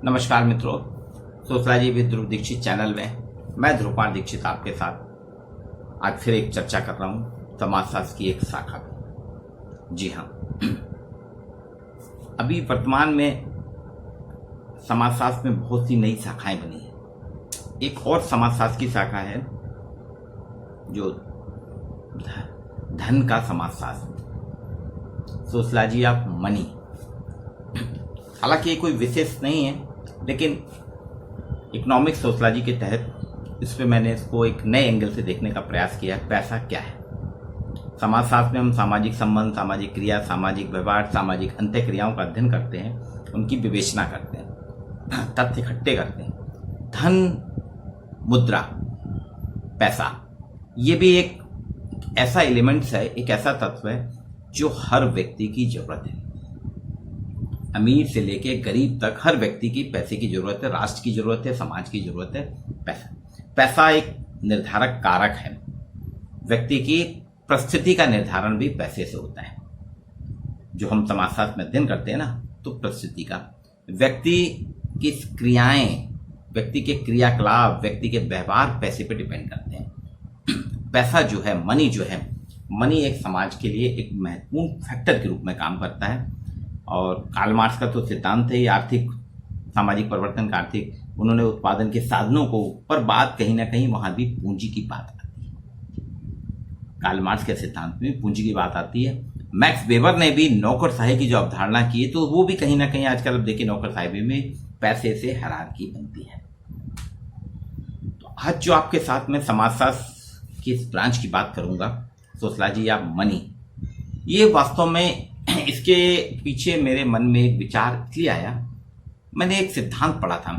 नमस्कार मित्रों, sociology with Dhruv Dixit channel में मैं ध्रुवपाल दीक्षित आपके साथ आज फिर एक चर्चा कर रहा हूँ समाजशास्त्र की एक शाखा पे। जी हाँ, अभी वर्तमान में समाजशास्त्र में बहुत सी नई शाखाएं बनी हैं। एक और समाजशास्त्र की शाखा है जो धन का समाजशास्त्र, सोशलॉजी ऑफ मनी। हालांकि ये कोई विशेष नहीं है, लेकिन इकोनॉमिक सोशलॉजी के तहत इस पे मैंने इसको एक नए एंगल से देखने का प्रयास किया है। पैसा क्या है? समाजशास्त्र में हम सामाजिक संबंध, सामाजिक क्रिया, सामाजिक व्यवहार, सामाजिक अंतःक्रियाओं का अध्ययन करते हैं, उनकी विवेचना करते हैं, तथ्य इकट्ठे करते हैं। धन, मुद्रा, पैसा, ये भी एक ऐसा एलिमेंट्स है, एक ऐसा तत्व है जो हर व्यक्ति की जरूरत है। अमीर से लेके गरीब तक हर व्यक्ति की पैसे की जरूरत है, राष्ट्र की जरूरत है, समाज की जरूरत है। पैसा एक निर्धारक कारक है। व्यक्ति की परिस्थिति का निर्धारण भी पैसे से होता है। जो हम समाजशास्त्र में अध्ययन करते हैं ना, तो परिस्थिति का, व्यक्ति की क्रियाएं, व्यक्ति के क्रियाकलाप, व्यक्ति के व्यवहार पैसे पे डिपेंड करते हैं। पैसा जो है, मनी जो है, मनी एक समाज के लिए एक महत्वपूर्ण फैक्टर के रूप में काम करता है। और कार्ल मार्क्स का तो सिद्धांत है ये आर्थिक सामाजिक परिवर्तन का। आर्थिक उन्होंने उत्पादन के साधनों को, पर बात कहीं ना कहीं वहां भी पूंजी की बात आती है। कार्ल मार्क्स के सिद्धांत में पूंजी की बात आती है। मैक्स वेबर ने भी नौकरशाही की जो अवधारणा की है, तो वो भी कहीं ना कहीं आजकल अब देखिए नौकरशाही में पैसे से हायरार्की बनती है। तो आज जो आपके साथ में समाजशास्त्र की इस ब्रांच की बात करूंगा, सोशलॉजी ऑफ मनी, ये वास्तव में इसके पीछे मेरे मन में एक विचार इसलिए आया, मैंने एक सिद्धांत पढ़ा था।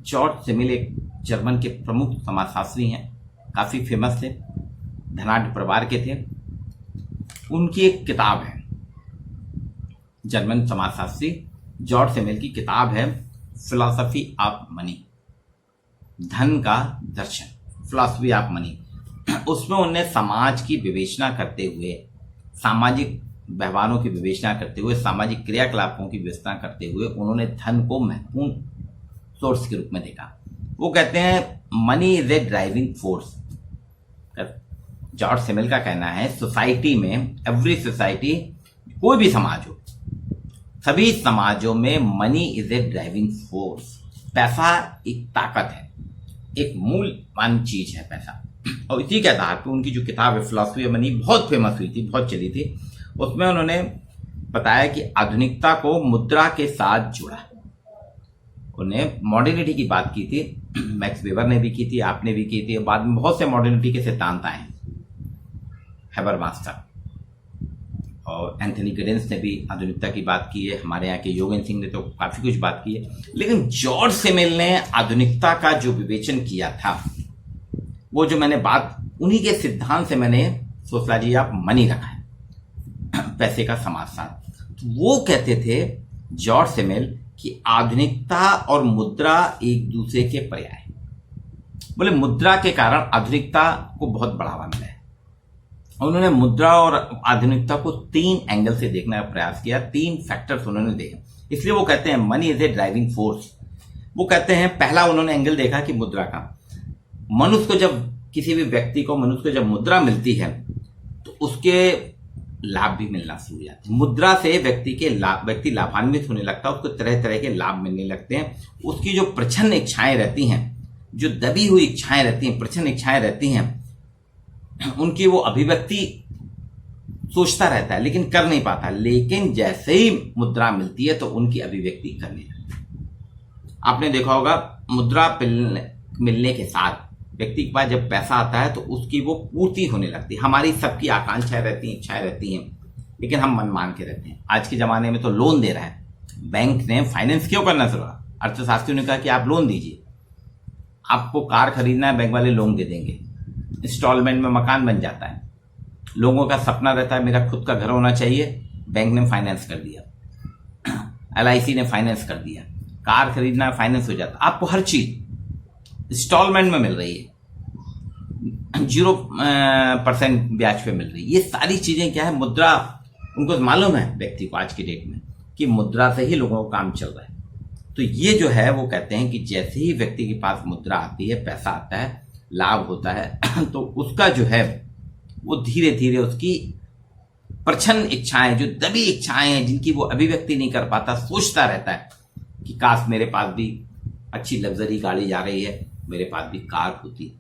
जॉर्ज सिमिल एक जर्मन के प्रमुख समाजशास्त्री हैं, काफी फेमस थे, धनाढ्य परिवार के थे। उनकी एक किताब है, जर्मन समाजशास्त्री जॉर्ज सिमिल की किताब है फिलॉसफी ऑफ मनी, धन का दर्शन, फिलॉसफी ऑफ मनी। उसमें उन्होंने समाज की विवेचना करते हुए, सामाजिक व्यवहारों की विवेचना करते हुए, सामाजिक क्रियाकलापों की विवेचना करते हुए उन्होंने धन को महत्वपूर्ण सोर्स के रूप में देखा। वो कहते हैं money is a driving force. George simile का कहना है सोसाइटी में, एवरी सोसाइटी, कोई भी समाज हो, सभी समाजों में money is a driving force. पैसा एक ताकत है, एक मूल्यवान चीज है पैसा। और इसी के आधार पर उनकी जो किताब है फिलॉसफी ऑफ मनी बहुत फेमस हुई थी, बहुत चली थी। उसमें उन्होंने बताया कि आधुनिकता को मुद्रा के साथ जोड़ा। उन्होंने मॉडर्निटी की बात की थी, मैक्स वेबर ने भी की थी, आपने भी की थी। बाद में बहुत से मॉडर्निटी के सिद्धांत आए, हैबरमास्टर और एंथनी गिडेंस ने भी आधुनिकता की बात की है। हमारे यहाँ के योगेंद्र सिंह ने तो काफी कुछ बात की है। लेकिन जॉर्ज सिमिल ने आधुनिकता का जो विवेचन किया था, वो जो मैंने बात, उन्हीं के सिद्धांत से मैंने सोशलॉजी ऑफ मनी रखा है, पैसे का समाजशास्त्र। वो कहते थे जॉर्ज सिमिल कि आधुनिकता और मुद्रा एक दूसरे के पर्याय है। बोले मुद्रा के कारण आधुनिकता को बहुत बढ़ावा मिला है। उन्होंने मुद्रा और आधुनिकता को 3 एंगल से देखने का प्रयास किया, 3 फैक्टर्स उन्होंने देखे। इसलिए वो कहते हैं money is a driving force. वो कहते हैं पहला उन्होंने एंगल देखा कि मुद्रा का, मनुष्य को जब, किसी भी व्यक्ति को, मनुष्य को जब मुद्रा मिलती है तो उसके लाभ भी मिलना शुरू हो जाते हैं। मुद्रा से व्यक्ति लाभान्वित होने लगता है, उसको तरह तरह के लाभ मिलने लगते हैं। उसकी जो प्रच्छन्न इच्छाएं रहती हैं, जो दबी हुई इच्छाएं रहती हैं, प्रच्छन्न इच्छाएं रहती हैं, उनकी वो अभिव्यक्ति सोचता रहता है लेकिन कर नहीं पाता। लेकिन जैसे ही मुद्रा मिलती है तो उनकी अभिव्यक्ति करने लगती है। आपने देखा होगा मुद्रा मिलने के साथ व्यक्ति के पास जब पैसा आता है तो उसकी वो पूर्ति होने लगती है। हमारी सबकी आकांक्षाएं रहती हैं, इच्छाएं रहती हैं, लेकिन हम मन मान के रहते हैं। आज के जमाने में तो लोन दे रहा है बैंक ने, फाइनेंस क्यों करना जरूरा? अर्थशास्त्रियों ने कहा कि आप लोन दीजिए, आपको कार खरीदना है, बैंक वाले लोन दे देंगे, इंस्टॉलमेंट में मकान बन जाता है। लोगों का सपना रहता है मेरा खुद का घर होना चाहिए, बैंक ने फाइनेंस कर दिया, LIC ने फाइनेंस कर दिया, कार खरीदना फाइनेंस हो जाता। आपको हर चीज इंस्टॉलमेंट में मिल रही है, 0% ब्याज पे मिल रही है। ये सारी चीजें क्या है, मुद्रा, उनको मालूम है व्यक्ति को आज की डेट में कि मुद्रा से ही लोगों का काम चल रहा है। तो ये जो है वो कहते हैं कि जैसे ही व्यक्ति के पास मुद्रा आती है, पैसा आता है, लाभ होता है तो उसका जो है वो धीरे धीरे उसकी प्रच्छन्न इच्छाएं, जो दबी इच्छाएं हैं जिनकी वो अभिव्यक्ति नहीं कर पाता, सोचता रहता है कि काश मेरे पास भी अच्छी लग्जरी गाड़ी जा रही है, मेरे पास भी कार होती,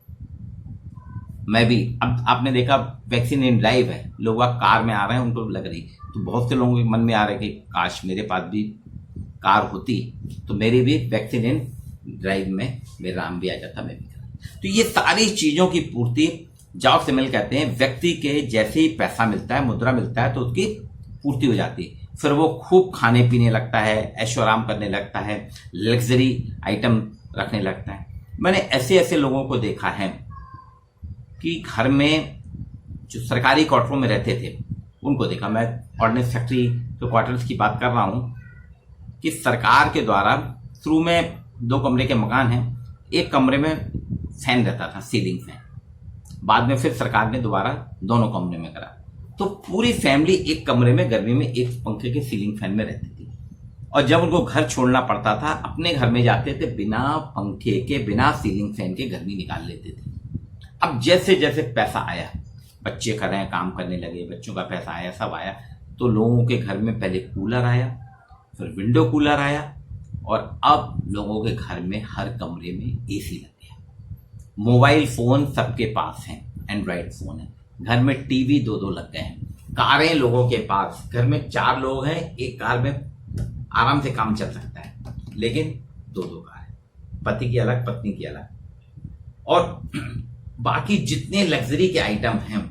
मैं भी। अब आपने देखा वैक्सीन इन ड्राइव है, लोग कार में आ रहे हैं, उनको लग रही, तो बहुत से लोगों के मन में आ रहा है कि काश मेरे पास भी कार होती तो मेरी भी वैक्सीन इन ड्राइव में मेरा नाम भी आ जाता, मैं भी करता। तो ये सारी चीजों की पूर्ति जॉब सिमिल कहते हैं। व्यक्ति के जैसे ही पैसा मिलता है, मुद्रा मिलता है, तो उसकी पूर्ति हो जाती है। फिर वो खूब खाने पीने लगता है, ऐशो आराम करने लगता है, लग्जरी आइटम रखने लगता है। मैंने ऐसे ऐसे लोगों को देखा है कि घर में जो सरकारी क्वार्टरों में रहते थे उनको देखा। मैं ऑर्डिनेंस फैक्ट्री के क्वार्टर्स की बात कर रहा हूं कि सरकार के द्वारा शुरू में 2 कमरे के मकान हैं, एक कमरे में फैन रहता था, सीलिंग फैन। बाद में फिर सरकार ने दोबारा दोनों कमरे में करा, तो पूरी फैमिली एक कमरे में गर्मी में एक पंखे के सीलिंग फैन में रहती थी। और जब उनको घर छोड़ना पड़ता था, अपने घर में जाते थे, बिना पंखे के, बिना सीलिंग फैन के गर्मी निकाल लेते थे। अब जैसे जैसे पैसा आया, बच्चे कर रहे हैं, काम करने लगे, बच्चों का पैसा आया, सब आया, तो लोगों के घर में पहले कूलर आया, फिर विंडो कूलर आया, और अब लोगों के घर में हर कमरे में एसी लग गया। मोबाइल फोन सबके पास हैं, एंड्रॉइड फोन है, घर में टीवी 2-2 लग गए हैं, कारें लोगों के पास, घर में 4 लोग हैं, एक कार में आराम से काम चल सकता है, लेकिन 2-2 कार है, पति की अलग, पत्नी की अलग। और बाकी जितने लग्जरी के आइटम हैं,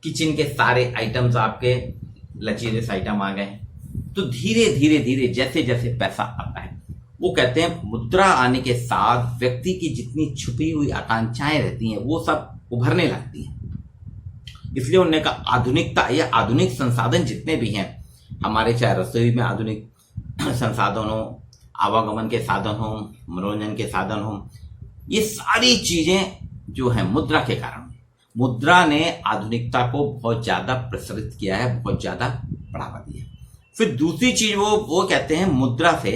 किचन के सारे आइटम्स आपके लचीलेस आइटम आ गए हैं। तो धीरे धीरे धीरे जैसे जैसे पैसा आता है, वो कहते हैं मुद्रा आने के साथ व्यक्ति की जितनी छुपी हुई आकांक्षाएं रहती हैं वो सब उभरने लगती हैं। इसलिए उन्होंने कहा आधुनिकता या आधुनिक संसाधन जितने भी हैं हमारे, चाहे रसोई में आधुनिक संसाधन हो, आवागमन के साधन हो, मनोरंजन के साधन हो, ये सारी चीजें जो है मुद्रा के कारण, मुद्रा ने आधुनिकता को बहुत ज्यादा प्रसारित किया है, बहुत ज्यादा बढ़ावा दिया। फिर दूसरी चीज वो कहते हैं मुद्रा से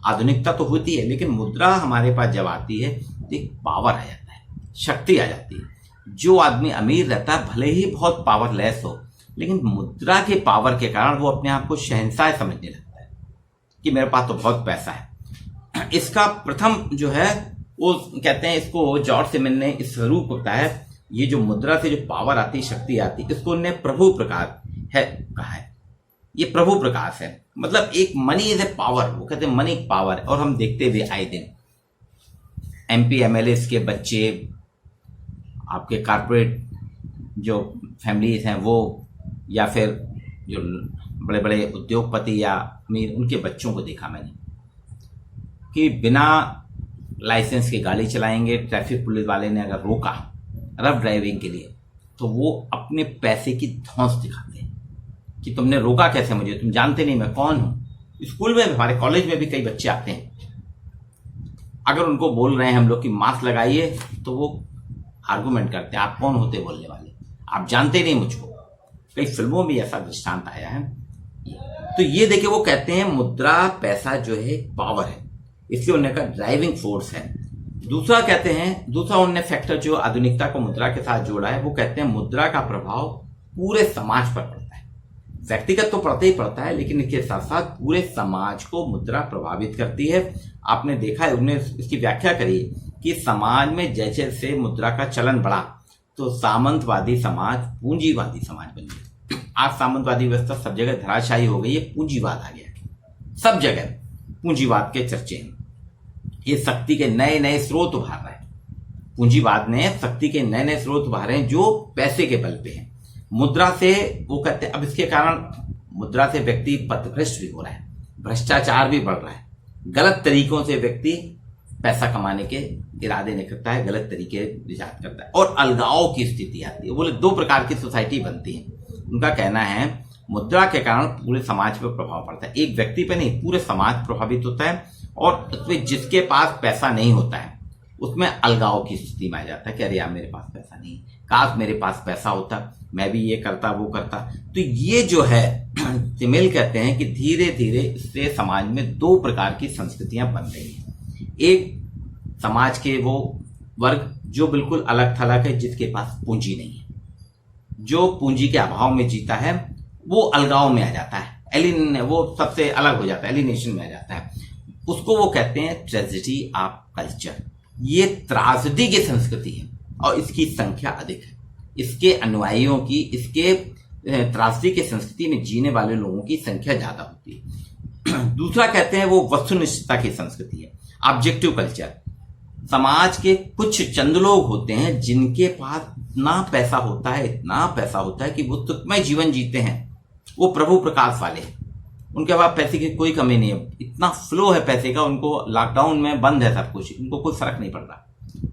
आधुनिकता तो होती है, लेकिन मुद्रा हमारे पास जब आती है तो एक पावर आ जाता है, शक्ति आ जाती है। जो आदमी अमीर रहता है भले ही बहुत पावरलेस हो, लेकिन मुद्रा के पावर के कारण वो अपने आप को शहंशाह समझने लगता है कि मेरे पास तो बहुत पैसा है। इसका प्रथम जो है वो कहते हैं, इसको जॉर्ज सिमिल ने इस स्वरूप बताया, ये जो मुद्रा से जो पावर आती, शक्ति आती, इसको उन्होंने प्रभु प्रकाश है कहा है। ये प्रभु प्रकाश है, मतलब एक मनी इज ए पावर, वो कहते हैं मनी एक पावर। और हम देखते हुए आए दिन MP MLA के बच्चे, आपके कारपोरेट जो फैमिलीज हैं वो, या फिर जो बड़े बड़े उद्योगपति या अमीर, उनके बच्चों को देखा मैंने कि बिना लाइसेंस की गाड़ी चलाएंगे। ट्रैफिक पुलिस वाले ने अगर रोका रफ ड्राइविंग के लिए तो वो अपने पैसे की धौंस दिखाते हैं कि तुमने रोका कैसे मुझे, तुम जानते नहीं मैं कौन हूं। स्कूल में, हमारे कॉलेज में भी कई बच्चे आते हैं, अगर उनको बोल रहे हैं हम लोग कि मास्क लगाइए तो वो आर्गुमेंट करते हैं, आप कौन होते बोलने वाले, आप जानते नहीं मुझको। कई फिल्मों में ऐसा दृष्टांत आया है। तो ये देखिए, वो कहते हैं मुद्रा, पैसा जो है पावर है, इसलिए उन्होंने कहा ड्राइविंग फोर्स है। दूसरा कहते हैं, दूसरा उन्होंने फैक्टर जो आधुनिकता को मुद्रा के साथ जोड़ा है, वो कहते हैं मुद्रा का प्रभाव पूरे समाज पर पड़ता है। व्यक्तिगत तो पड़ता ही पड़ता है, लेकिन इसके साथ साथ पूरे समाज को मुद्रा प्रभावित करती है। आपने देखा है, उन्होंने इसकी व्याख्या करी कि समाज में जैसे जैसे मुद्रा का चलन बढ़ा तो सामंतवादी समाज पूंजीवादी समाज बन गया। आज सामंतवादी व्यवस्था सब जगह धराशायी हो गई है, पूंजीवाद आ गया, सब जगह पूंजीवाद के चर्चे हैं। ये शक्ति के नए नए स्रोत उभार रहे हैं, पूंजीवाद ने शक्ति के नए नए स्रोत उभारे हैं जो पैसे के बल पे हैं। मुद्रा से वो कहते हैं, अब इसके कारण मुद्रा से व्यक्ति पथभ्रष्ट भी हो रहा है, भ्रष्टाचार भी बढ़ रहा है, गलत तरीकों से व्यक्ति पैसा कमाने के इरादे निकलता है, गलत तरीके इजाद करता है, और अलगाव की स्थिति आती है। बोले 2 प्रकार की सोसाइटी बनती है। उनका कहना है मुद्रा के कारण पूरे समाज पर प्रभाव पड़ता है, एक व्यक्ति पे नहीं, पूरे समाज प्रभावित होता है। और उसमें जिसके पास पैसा नहीं होता है उसमें अलगाव की स्थिति में आ जाता है कि अरे यार मेरे पास पैसा नहीं, काश मेरे पास पैसा होता, मैं भी ये करता वो करता। तो ये जो है तिमिल कहते हैं कि धीरे धीरे इससे समाज में दो प्रकार की संस्कृतियां बन रही हैं। एक समाज के वो वर्ग जो बिल्कुल अलग थलग है, जिसके पास पूंजी नहीं है, जो पूंजी के अभाव में जीता है, वो अलगाव में आ जाता है, वो सबसे अलग हो जाता है, एलिनेशन में आ जाता है। उसको वो कहते हैं ट्रेजेडी ऑफ कल्चर। ये त्रासदी की संस्कृति है और इसकी संख्या अधिक है। इसके अनुयायियों की, इसके त्रासदी की संस्कृति में जीने वाले लोगों की संख्या ज्यादा होती है। दूसरा कहते हैं वो वस्तुनिष्ठता की संस्कृति है, ऑब्जेक्टिव कल्चर। समाज के कुछ चंद लोग होते हैं जिनके पास इतना पैसा होता है, इतना पैसा होता है कि वो सुखमय जीवन जीते हैं। वो प्रभु प्रकाश वाले, उनके पास पैसे की कोई कमी नहीं है, इतना फ्लो है पैसे का। उनको लॉकडाउन में बंद है सब कुछ, उनको कोई फर्क नहीं पड़ रहा।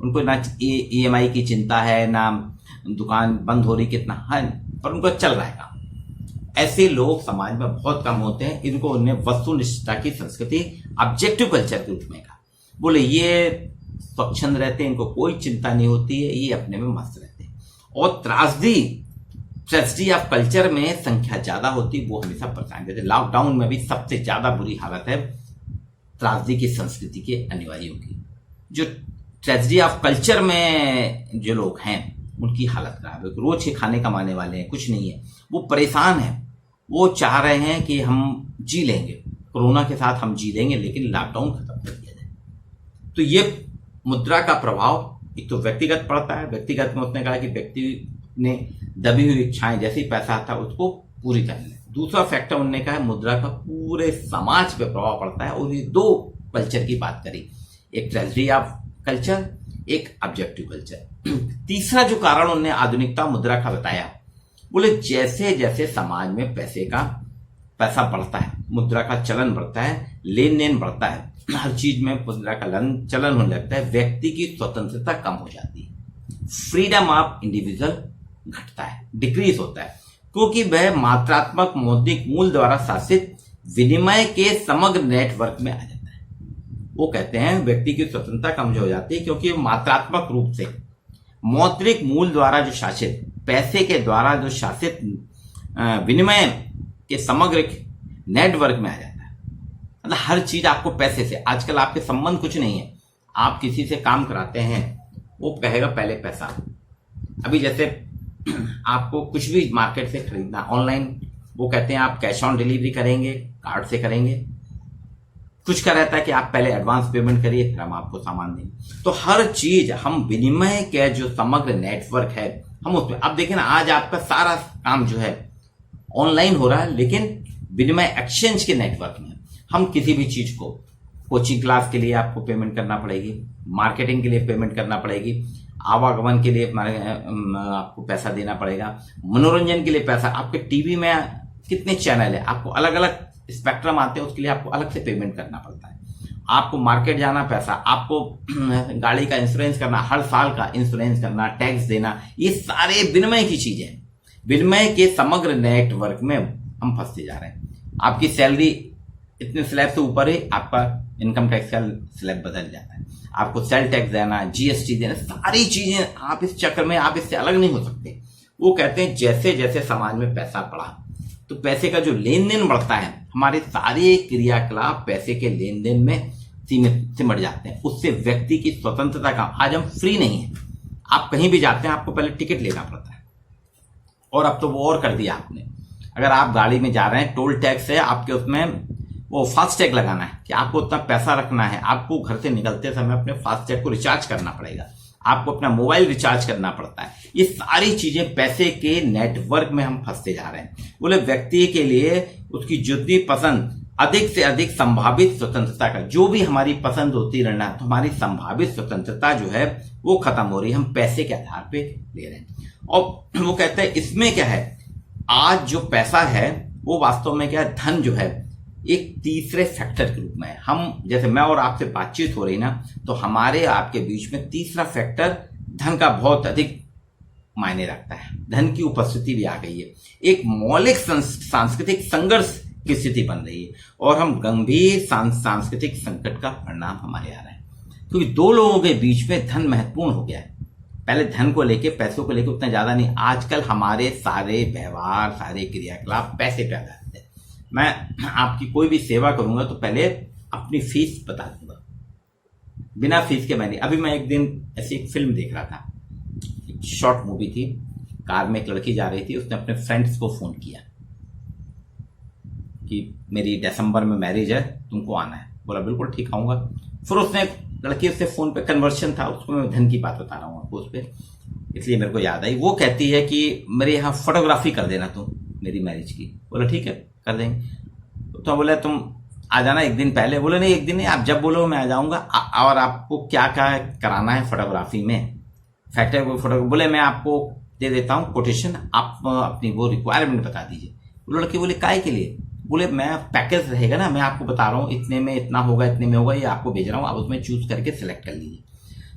उनको ना EMI की चिंता है, ना दुकान बंद हो रही कितना है, पर उनको चल रहा है काम। ऐसे लोग समाज में बहुत कम होते हैं। इनको उन्हें वस्तुनिष्ठता की संस्कृति, ऑब्जेक्टिव कल्चर के रूप में कहा। बोले ये स्वच्छंद रहते हैं, इनको कोई चिंता नहीं होती है, ये अपने में मस्त रहते हैं। और ट्रेजेडी ऑफ कल्चर में संख्या ज्यादा होती, वो हमेशा परेशान रहते। लॉकडाउन में भी सबसे ज्यादा बुरी हालत है ट्रेजेडी की संस्कृति के अनुयायियों की। जो ट्रेजेडी ऑफ कल्चर में जो लोग हैं उनकी हालत खराब है। रोज के खाने कमाने वाले हैं, कुछ नहीं है, वो परेशान है। वो चाह रहे हैं कि हम जी लेंगे, कोरोना के साथ हम जी लेंगे, लेकिन लॉकडाउन खत्म कर दिया जाए। तो ये मुद्रा का प्रभाव एक तो व्यक्तिगत पड़ता है। व्यक्तिगत में उसने कहा कि व्यक्ति ने दबी हुई इच्छाएं, जैसे ही पैसा आता है उसको पूरी कर ले। दूसरा फैक्टर उन्होंने कहा है मुद्रा का पूरे समाज पे प्रभाव पड़ता है। और ये दो कल्चर की बात करी, एक ट्रेजेडी ऑफ कल्चर, एक ऑब्जेक्टिव कल्चर। तीसरा जो कारण उन्होंने आधुनिकता मुद्रा का बताया, बोले जैसे जैसे समाज में पैसा बढ़ता है, मुद्रा का चलन बढ़ता है, लेन देन बढ़ता है, हर चीज में मुद्रा का चलन होने लगता है, व्यक्ति की स्वतंत्रता कम हो जाती है। फ्रीडम ऑफ इंडिविजुअल घटता है, डिक्रीज होता है, क्योंकि वह मात्रात्मक मौद्रिक मूल्य द्वारा शासित विनिमय के समग्र नेटवर्क में आ जाता है। वो कहते हैं व्यक्ति की स्वतंत्रता कम हो जाती है क्योंकि मात्रात्मक रूप से मौद्रिक मूल्य द्वारा जो शासित, पैसे के द्वारा जो शासित विनिमय के समग्र नेटवर्क में आ जाता है। मतलब हर चीज आपको पैसे से, आजकल आपके संबंध कुछ नहीं है, आप किसी से काम कराते हैं, वो कहेगा पहले पैसा। अभी जैसे आपको कुछ भी मार्केट से खरीदना ऑनलाइन, वो कहते हैं आप कैश ऑन डिलीवरी करेंगे, कार्ड से करेंगे। कुछ का रहता है कि आप पहले एडवांस पेमेंट करिए, फिर हम आपको सामान देंगे। तो हर चीज हम विनिमय के जो समग्र नेटवर्क है हम उसमें, अब देखिए ना, आज आपका सारा काम जो है ऑनलाइन हो रहा है, लेकिन विनिमय एक्सचेंज के नेटवर्क में हम किसी भी चीज को, कोचिंग क्लास के लिए आपको पेमेंट करना पड़ेगी, मार्केटिंग के लिए पेमेंट करना पड़ेगी, आवागमन के लिए आपको पैसा देना पड़ेगा, मनोरंजन के लिए पैसा, आपके टीवी में कितने चैनल है, आपको अलग अलग स्पेक्ट्रम आते हैं, उसके लिए आपको अलग से पेमेंट करना पड़ता है। आपको मार्केट जाना पैसा, आपको गाड़ी का इंश्योरेंस करना, हर साल का इंश्योरेंस करना, टैक्स देना, ये सारे विनिमय की चीजें। विनिमय के समग्र नेटवर्क में हम फंसते जा रहे हैं। आपकी सैलरी इतने स्लैब से ऊपर ही आपका इनकम टैक्स का स्लैब बदल जाता है, आपको सेल टैक्स देना, GST देना, सारी चीजें आप इस चक्कर में, आप इससे अलग नहीं हो सकते। वो कहते हैं जैसे जैसे समाज में पैसा बढ़ा तो पैसे का जो लेन देन बढ़ता है, हमारे सारे क्रियाकलाप पैसे के लेन देन में सिमट जाते हैं। उससे व्यक्ति की स्वतंत्रता का, आज हम फ्री नहीं है, आप कहीं भी जाते हैं आपको पहले टिकट लेना पड़ता है, और अब तो वो और कर दिया आपने। अगर आप गाड़ी में जा रहे हैं, टोल टैक्स है आपके, उसमें वो फास्टैग लगाना है कि आपको उतना पैसा रखना है, आपको घर से निकलते समय अपने फास्टैग को रिचार्ज करना पड़ेगा, आपको अपना मोबाइल रिचार्ज करना पड़ता है। ये सारी चीजें पैसे के नेटवर्क में हम फंसते जा रहे हैं। बोले व्यक्ति के लिए उसकी जितनी पसंद, अधिक से अधिक संभावित स्वतंत्रता का, जो भी हमारी पसंद होती रहना, तो हमारी संभावित स्वतंत्रता जो है वो खत्म हो रही है, हम पैसे के आधार पे ले रहे हैं। और वो कहते हैं इसमें क्या है, आज जो पैसा है वो वास्तव में क्या है, धन जो है एक तीसरे फैक्टर के रूप में है। हम जैसे मैं और आपसे बातचीत हो रही ना, तो हमारे आपके बीच में तीसरा फैक्टर धन का बहुत अधिक मायने रखता है। धन की उपस्थिति भी आ गई है, एक मौलिक सांस्कृतिक संघर्ष की स्थिति बन रही है, और हम गंभीर सांस्कृतिक संकट का परिणाम हमारे आ रहा है, क्योंकि दो लोगों के बीच में धन महत्वपूर्ण हो गया है। पहले धन को लेके, पैसों को लेके उतना ज्यादा नहीं। आजकल हमारे सारे व्यवहार, सारे क्रियाकलाप पैसे पे आधारित है। मैं आपकी कोई भी सेवा करूंगा तो पहले अपनी फीस बता दूंगा, बिना फीस के मैं नहीं। अभी मैं एक दिन ऐसी एक फिल्म देख रहा था, एक शॉर्ट मूवी थी। कार में एक लड़की जा रही थी, उसने अपने फ्रेंड्स को फोन किया कि मेरी दिसंबर में मैरिज है, तुमको आना है। बोला बिल्कुल ठीक आऊंगा। फिर उसने, लड़की उससे फोन पे कन्वर्सेशन था, उसको मैं धन की बात बता रहा हूँ आपको उस पर, इसलिए मेरे को याद आई। वो कहती है कि मेरे यहाँ फोटोग्राफी कर देना तुम मेरी मैरिज की। बोला ठीक है कर देंगे। तो बोला तुम आ जाना एक दिन पहले। बोले नहीं एक दिन नहीं, आप जब बोलो मैं आ जाऊंगा। और आपको क्या क्या कराना है फोटोग्राफी में, फैक्टर फोटो। बोले मैं आपको दे देता हूँ कोटेशन, आप अपनी वो रिक्वायरमेंट बता दीजिए। वो लड़की बोले काय के लिए? बोले मैं पैकेज रहेगा ना, मैं आपको बता रहा हूँ इतने में इतना होगा, इतने में होगा, ये आपको भेज रहा हूँ, आप उसमें चूज करके सिलेक्ट कर लीजिए।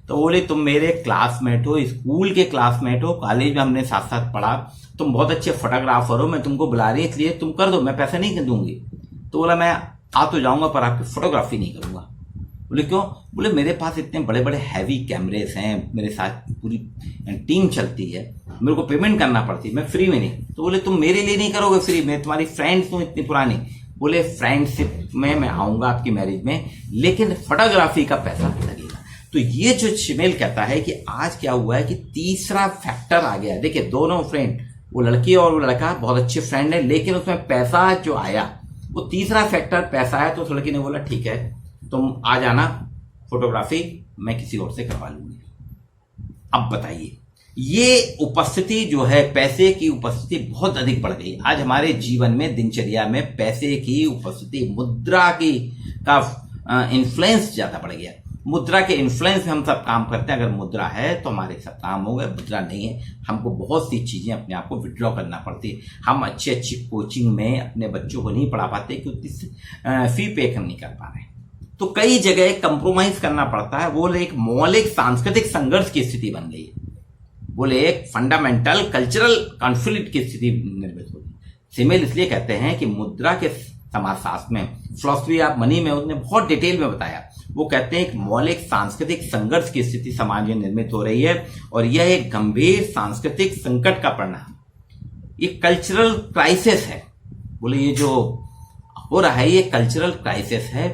तो बोले तुम मेरे क्लासमेट हो, स्कूल के क्लासमेट हो, कॉलेज में हमने साथ साथ पढ़ा, तुम बहुत अच्छे फोटोग्राफर हो, मैं तुमको बुला रही इसलिए तुम कर दो, मैं पैसा नहीं दूंगी। तो बोला मैं आ तो जाऊंगा पर आपकी फोटोग्राफी नहीं करूंगा। बोले क्यों? बोले मेरे पास इतने बड़े बड़े हैवी कैमरेज हैं, मेरे साथ पूरी टीम चलती है, मेरे को पेमेंट करना पड़ती है, मैं फ्री में नहीं। तो बोले तुम मेरे लिए नहीं करोगे फ्री में, तुम्हारी फ्रेंड्स हूँ इतनी पुरानी। बोले फ्रेंडशिप में मैं आऊंगा आपकी मैरिज में, लेकिन फोटोग्राफी का पैसा लगेगा। तो ये जो शिमेल कहता है कि आज क्या हुआ है कि तीसरा फैक्टर आ गया। देखिए दोनों फ्रेंड, वो लड़की और वो लड़का बहुत अच्छे फ्रेंड है, लेकिन उसमें पैसा जो आया, वो तीसरा फैक्टर पैसा है। तो उस लड़की ने बोला ठीक है तुम आ जाना, फोटोग्राफी मैं किसी और से करवा लूंगी। अब बताइए, ये उपस्थिति जो है, पैसे की उपस्थिति बहुत अधिक बढ़ गई आज हमारे जीवन में, दिनचर्या में पैसे की उपस्थिति, मुद्रा की का इन्फ्लुएंस ज्यादा बढ़ गया। मुद्रा के इन्फ्लुएंस में हम सब काम करते हैं। अगर मुद्रा है तो हमारे सब काम हो गए, मुद्रा नहीं है हमको बहुत सी चीजें अपने आप को विड्रॉ करना पड़ती है। हम अच्छी अच्छी कोचिंग में अपने बच्चों को नहीं पढ़ा पाते क्योंकि फी पे नहीं कर पा रहे। तो कई जगह कंप्रोमाइज करना पड़ता है। वो एक मौलिक सांस्कृतिक संघर्ष की स्थिति बन गई है, बोले एक फंडामेंटल कल्चरल कॉन्फ्लिक्ट की स्थिति निर्मित होगी। सिमेल इसलिए कहते हैं कि मुद्रा के समाजशास्त्र में, फिलॉसफी ऑफ मनी में उसने बहुत डिटेल में बताया। वो कहते हैं एक मौलिक सांस्कृतिक संघर्ष की स्थिति समाज में निर्मित हो रही है और यह एक गंभीर सांस्कृतिक संकट का परिणाम, ये कल्चरल क्राइसिस है। बोले ये जो हो रहा है ये कल्चरल क्राइसिस है।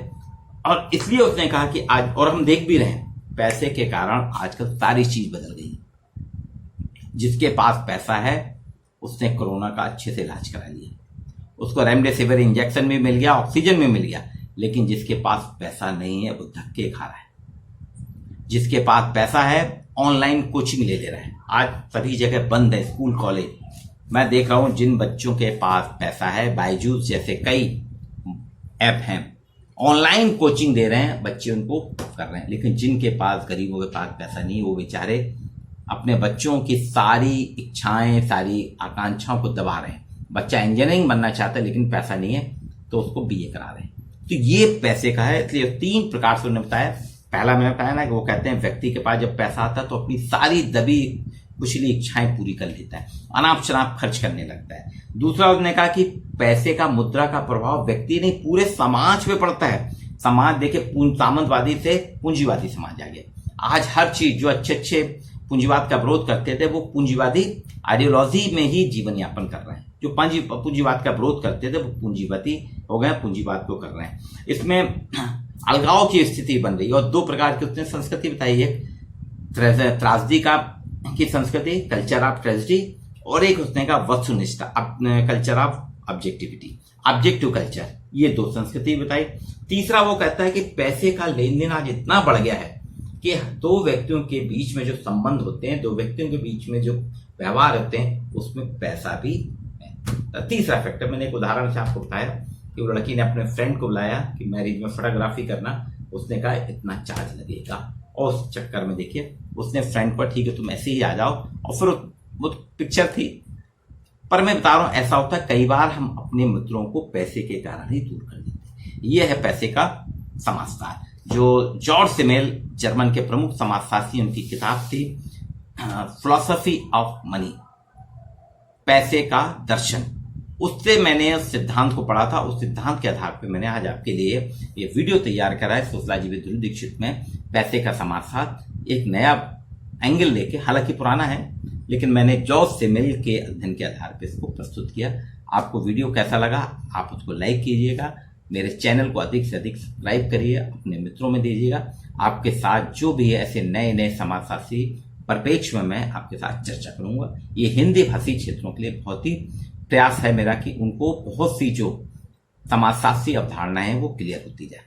और इसलिए उसने कहा कि आज, और हम देख भी रहे हैं, पैसे के कारण आजकल सारी चीज बदल गई। जिसके पास पैसा है उसने कोरोना का अच्छे से इलाज करा लिया, उसको रेमडेसिविर इंजेक्शन भी मिल गया, ऑक्सीजन भी मिल गया। लेकिन जिसके पास पैसा नहीं है वो धक्के खा रहा है। जिसके पास पैसा है ऑनलाइन कोचिंग ले रहा है। आज सभी जगह बंद है, स्कूल कॉलेज। मैं देख रहा हूं जिन बच्चों के पास पैसा है, बायजूस जैसे कई ऐप हैं, ऑनलाइन कोचिंग दे रहे हैं, बच्चे उनको कर रहे हैं। लेकिन जिनके पास, गरीबों के पास पैसा नहीं, वो बेचारे अपने बच्चों की सारी इच्छाएं, सारी आकांक्षाओं को दबा रहे हैं। बच्चा इंजीनियरिंग बनना चाहता है लेकिन पैसा नहीं है तो उसको बीए करा रहे हैं। तो ये पैसे का है। इसलिए 3 प्रकार से उन्होंने बताया। पहला मैंने बताया ना कि वो कहते हैं व्यक्ति के पास जब पैसा आता है तो अपनी सारी दबी कुचली इच्छाएं पूरी कर लेता है, अनाप शनाप खर्च करने लगता है। दूसरा उसने कहा कि पैसे का, मुद्रा का प्रभाव व्यक्ति नहीं पूरे समाज पे पड़ता है। समाज देखिए सामंतवादी से पूंजीवादी समाज आ गया। आज हर चीज, जो अच्छे अच्छे पूंजीवाद का विरोध करते थे वो पूंजीवादी आइडियोलॉजी में ही जीवन यापन कर रहे हैं। जो पूंजीवाद का विरोध करते थे वो पूंजीवादी हो गए, पूंजीवाद को कर रहे हैं। इसमें अलगाव की स्थिति बन रही है। और 2 प्रकार की उसने संस्कृति बताई है, त्रासदी की संस्कृति, कल्चर ऑफ ट्रेजेडी, और एक उसने कहा वस्तुनिष्ठा, culture of objectivity, objective culture. ये 2 संस्कृति बताई। तीसरा वो कहता है कि पैसे का लेन देन आज इतना बढ़ गया है कि 2 व्यक्तियों के बीच में जो संबंध होते हैं, 2 व्यक्तियों के बीच में जो व्यवहार होते हैं, उसमें पैसा भी है। तीसरा फैक्टर, मैंने एक उदाहरण से आपको बताया कि वो लड़की ने अपने फ्रेंड को बुलाया कि मैरिज में फोटोग्राफी करना, उसने कहा इतना चार्ज लगेगा, और उस चक्कर में देखिए उसने फ्रेंड पर, ठीक है तुम ऐसे ही आ जाओ, और फिर वो पिक्चर थी। पर मैं बता रहा हूं ऐसा होता है कई बार, हम अपने मित्रों को पैसे के कारण ही दूर कर देते हैं। यह है पैसे का समाजशास्त्र, जो जॉर्ज सिमेल, जर्मन के प्रमुख समाजशास्त्री, उनकी किताब थी फिलॉसफी ऑफ मनी, पैसे का दर्शन। उससे मैंने उस सिद्धांत को पढ़ा था। उस सिद्धांत के आधार पर मैंने आज आपके लिए ये वीडियो तैयार करा है। सोशलॉजी विद ध्रुव दीक्षित में पैसे का समाजशास्त्र, एक नया एंगल लेके, हालांकि पुराना है लेकिन मैंने जॉर्ज सेमेल के अध्ययन के आधार पर इसको प्रस्तुत किया। आपको वीडियो कैसा लगा आप उसको लाइक कीजिएगा, मेरे चैनल को अधिक से अधिक सब्सक्राइब करिए, अपने मित्रों में दीजिएगा। आपके साथ जो भी है ऐसे नए नए समाजशास्त्री परिप्रेक्ष्य में मैं आपके साथ चर्चा करूंगा। ये हिंदी भाषी क्षेत्रों के लिए बहुत ही प्रयास है मेरा कि उनको बहुत सी जो समाजशास्त्री अवधारणा है वो क्लियर होती जाए।